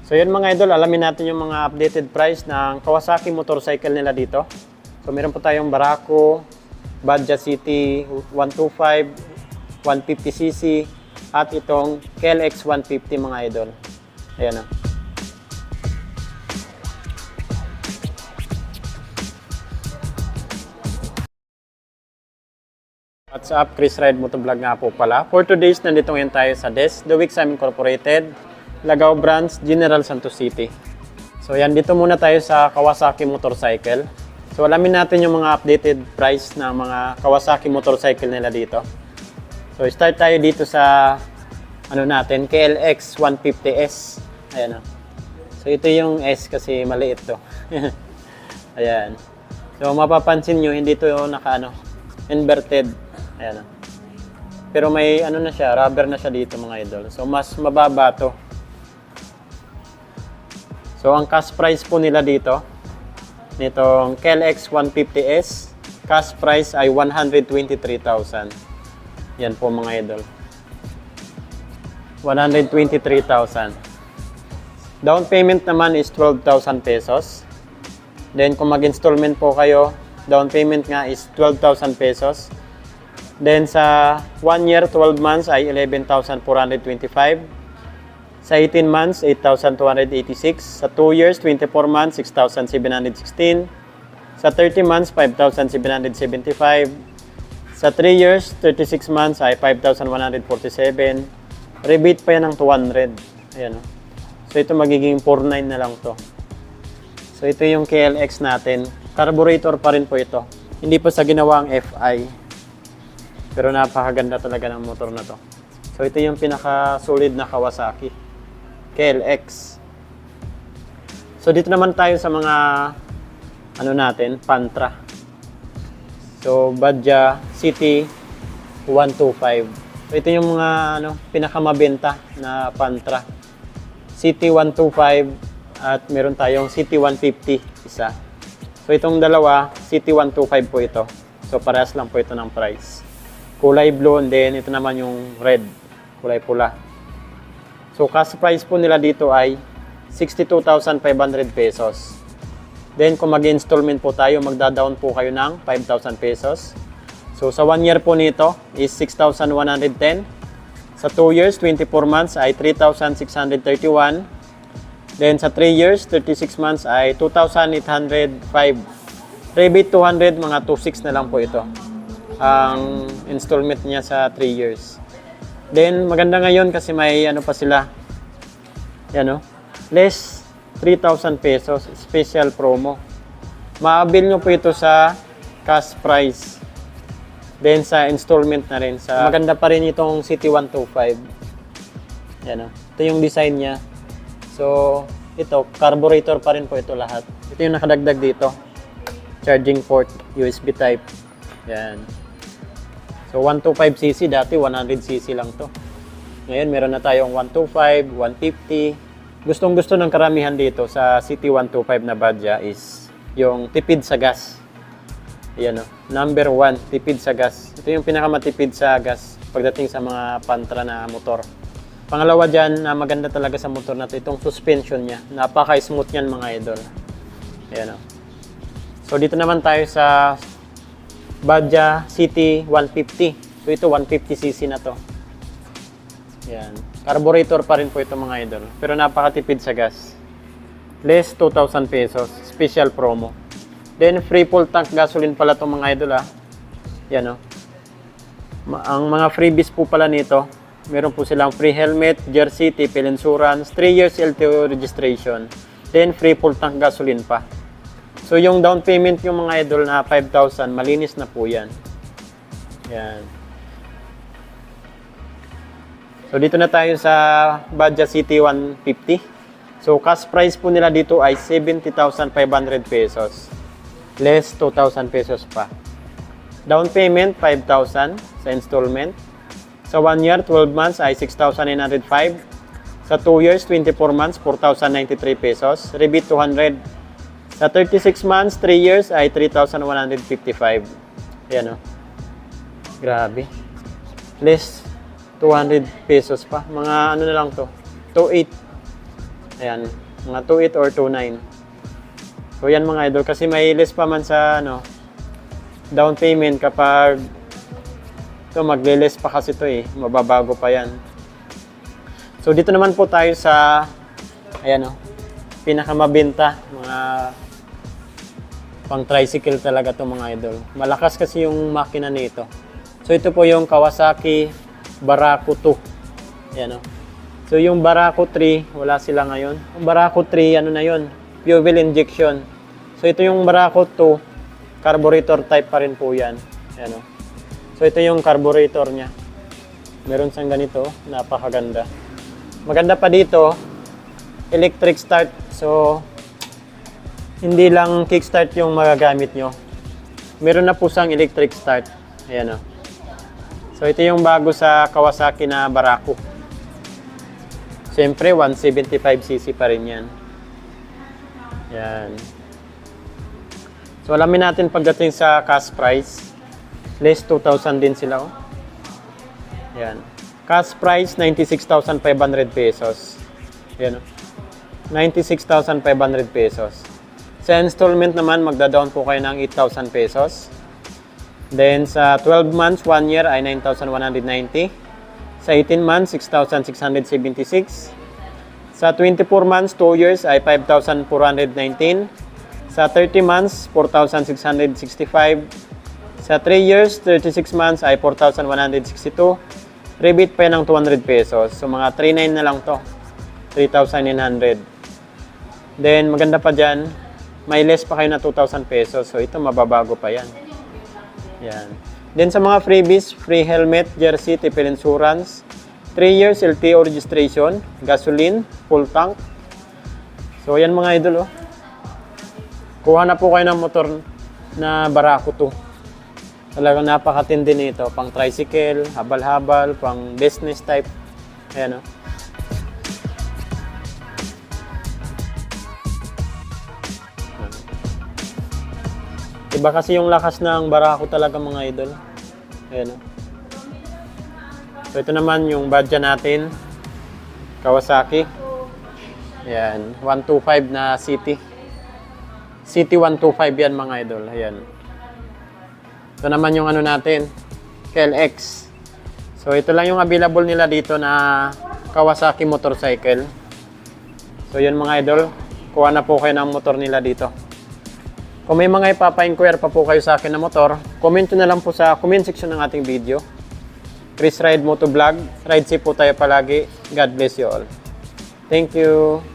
So yun mga idol, alamin natin yung mga updated price ng Kawasaki motorcycle nila dito. So meron po tayong Barako, Badja City 125, 150cc, at itong KLX 150 mga idol. Ayan o. What's up? Chris Ride Motovlog nga po pala. For today's, nandito ngayon tayo sa DES, The Wixam Incorporated, Lagao Branch, General Santos City. So yan, dito muna tayo sa Kawasaki motorcycle. So alamin natin yung mga updated price ng mga Kawasaki motorcycle nila dito. So start tayo dito sa natin, KLX 150S. Ayan o. So ito yung S kasi maliit to. Ayan. So mapapansin nyo, hindi to inverted. Ayan o. Pero may na siya, rubber na siya dito mga idol. So mas mababa to. So ang cash price po nila dito, nitong KLX 150S, cash price ay 123,000. Yan po mga idol. 123,000. Down payment naman is 12,000 pesos. Then kung mag-installment po kayo, down payment nga is 12,000 pesos. Then sa 1 year, 12 months ay 11,425. Sa 18 months, 8,286. Sa 2 years, 24 months, 6,716. Sa 30 months, 5,775. Sa 3 years, 36 months ay 5,147. Rebate pa yan ng 200. Ayan o. So ito magiging 49 na lang to. So ito yung KLX natin. Carburetor pa rin po ito. Hindi pa sa ginawang FI. Pero napakaganda talaga ng motor na to. So ito yung pinaka-solid na Kawasaki KLX. So dito naman tayo sa mga natin, Pantra. So Badja City 125. So ito yung mga pinakamabenta na Pantra. City 125 at meron tayong City 150 isa. So itong dalawa, City 125 po ito. So parehas lang po ito ng price. Kulay blue, and then ito naman yung red, kulay pula. So cash price po nila dito ay 62,500 pesos. Then kung mag-installment po tayo, magda-down po kayo ng 5,000 pesos. So sa 1 year po nito is 6,110. Sa 2 years, 24 months ay 3,631. Then sa 3 years, 36 months ay 2,805. Rebate 200, mga 2,600 na lang po ito. Ang installment niya sa 3 years. Then maganda ngayon kasi may pa sila. Yan less 3,000 pesos, special promo. Maabil nyo po ito sa cash price. Then sa installment na rin. Maganda pa rin itong City 125. Yan ito yung design niya. So ito, carburetor pa rin po ito lahat. Ito yung nakadagdag dito. Charging port, USB type. Yan. So 125cc, dati 100cc lang to. Ngayon meron na tayong 125, 150. Gustong-gusto ng karamihan dito sa City 125 na Badja is yung tipid sa gas. Ayan number 1, tipid sa gas. Ito yung pinakamatipid sa gas pagdating sa mga Pantra na motor. Pangalawa dyan na maganda talaga sa motor na ito, itong suspension niya. Napaka-smooth yan mga idol. Ayan So dito naman tayo sa Badja City 150. So ito 150cc na to. Yan. Carburetor pa rin po ito mga idol. Pero napakatipid sa gas. Less 2,000 pesos. Special promo. Then free full tank gasoline pala itong mga idol Yan Ang mga freebies po pala nito, meron po silang free helmet, jersey, tipil insurance, 3 years LTO registration. Then free full tank gasoline pa. So yung down payment yung mga idol na 5,000, malinis na po yan. Yan. So dito na tayo sa Badja City 150. So cash price po nila dito ay 70,500 pesos. Less 2,000 pesos pa. Down payment 5,000 sa installment. Sa 1 year, 12 months ay 6,905. Sa 2 years, 24 months, 4,093 pesos. Rebate 200. Sa 36 months, 3 years ay 3,155. Ayan Grabe. Less 200 pesos pa. Mga na lang to. 2,800. Ayan, mga 2.8 or 2.9. So yan mga idol, kasi may less pa man sa down payment kapag magle-less pa kasi to mababago pa yan. So dito naman po tayo sa ayan pinakamabenta, mga pang tricycle talaga to mga idol. Malakas kasi yung makina nito. So ito po yung Kawasaki Barako 2. Ayan So yung Barako 3, wala sila ngayon. Yung Barako 3, ano na yun? Fuel injection. So ito yung Barako 2, carburetor type pa rin po yan. Ayan So ito yung carburetor niya. Meron siyang ganito, napakaganda. Maganda pa dito, electric start. So hindi lang kickstart yung magagamit nyo. Meron na po siyang electric start. Ayan So ito yung bago sa Kawasaki na Barako. Siyempre 175cc pa rin yan. Yan. So alamin natin pagdating sa cash price. Less 2,000 din sila Yan. Cash price 96,500 pesos. Yan 96,500 pesos. Sa installment naman, magda-down po kayo ng 8,000 pesos. Then, sa 12 months, 1 year ay 9,190. Sa 18 months, 6,676. Sa 24 months, 2 years ay 5,419. Sa 30 months, 4,665. Sa 3 years, 36 months ay 4,162. Rebate pa yan ng 200 pesos. So, mga 3,900 na lang to. 3,900. Then, maganda pa dyan, may less pa kayo na 2,000 pesos. So, ito mababago pa yan. Yan. Then, sa mga freebies, free helmet, jersey, tipil insurance, 3 years LTO registration, gasoline, full tank. So, yan mga idol Kuha na po kayo ng motor na Barako 2. Talagang napakatindi nito. Pang tricycle, habal-habal, pang business type. Ayan Iba kasi yung lakas ng Barako talaga mga idol. Ayan So ito naman yung badge natin. Kawasaki. Ayan. 125 na City. City 125 yan mga idol. Ayan. Ito naman yung natin. KLX. So ito lang yung available nila dito na Kawasaki motorcycle. So yun mga idol. Kuha na po kayo ng motor nila dito. Kung may mga ipapa-inquire pa po kayo sa akin na motor, comment na lang po sa comment section ng ating video. Chris Ride Motovlog. Ride safe po tayo palagi. God bless you all. Thank you.